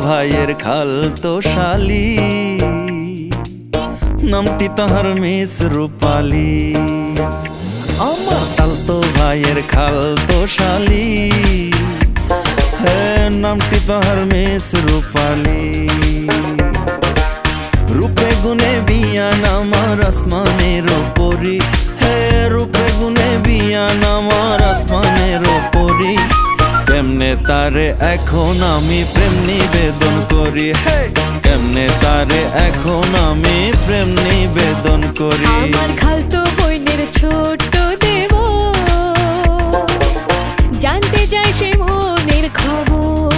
ভাইয়ের খালতো শালি, নামটি তাহার মিস রূপালী। আমার খালতো ভাইয়ের খালতো শালি, হ্যাঁ নামটি তাহার মিস রূপালী। রূপে গুণে বিয়ান আমার আসমানের ওপরি, হ্যাঁ রূপে গুণে বিয়ান আমার আসমানের ওপরি। কেমনে তারে এখন আমি প্রেম নিবেদন করি, হ্যাঁ কেমনে তারে এখন আমি প্রেম নিবেদন করি। আমার খালতো বোনের ছোট্ট দেব, জানতে চাই সে মনের খবর।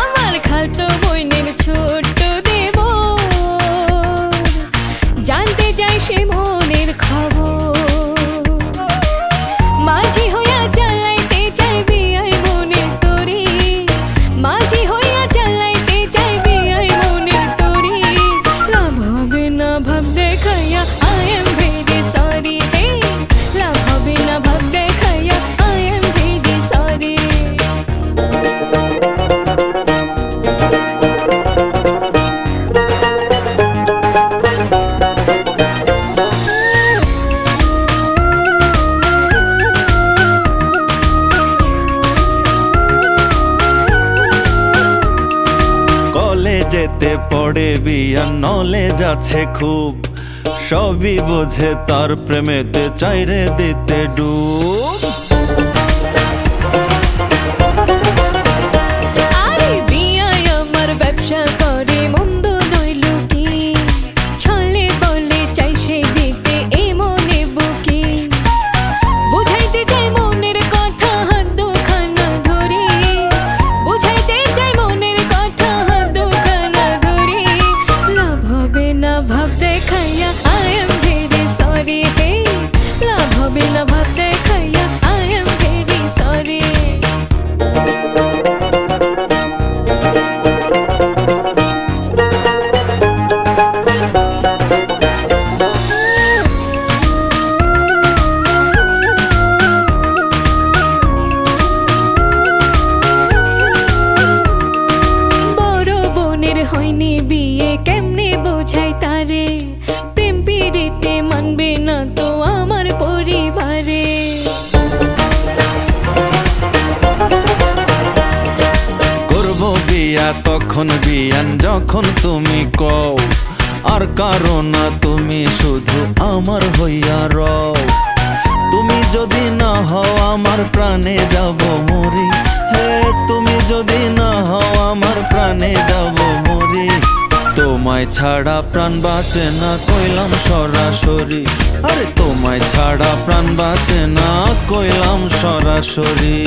আমার খালতো বোনের ছোট্ট দেব, জানতে চাই সে মনের খবর। মাঝি হইয়া চালাইতে চাই বিয়াই মনের তরি, মাঝি হইয়া চালাইতে চাই বিয়াই মনের তরি। লাভ হবে না ভাব দেখাইয়া I am very sorry, লাভ হবে না ভাব দেখাইয়া I am very sorry। যেতে পড়ে বিয়ান নলেজ আছে খুব, সবই বোঝে তার প্রেমেতে চাইরে দিতে ডুব। আরে বিয়াই আমার ব্যবসা করে মন্দ নইল কি, ছলে বলে চাই সে দিতে এ মনে বুকি। বুঝাইতে চাই মনের কথা হাত দুখানা ধরে, বুঝাইতে চাই মনের কথা হাত দুখানা ধরে। লাভ হবে না ভাব দেখাইয়া I am very sorry, লাভ হবে না ভাব দেখাইয়া I am very sorry। হয়নি বিয়ে কেমনে বোঝাই তারে, প্রেম পিড়িতে মানবে না তো আমার পরিবারে। করব বিয়া তখন বিয়ান যখন তুমি কও, আর কারো না তুমি শুধু আমার হইয়া রও। তুমি যদি না হও আমার প্রাণে যাব মরি, হ্যাঁ তুমি যদি না হও আমার প্রাণে যাব মরি। তোমায় ছাড়া প্রাণ বাঁচে না কইলাম সরাসরি, আরে তোমায় ছাড়া প্রাণ বাঁচে না কইলাম সরাসরি।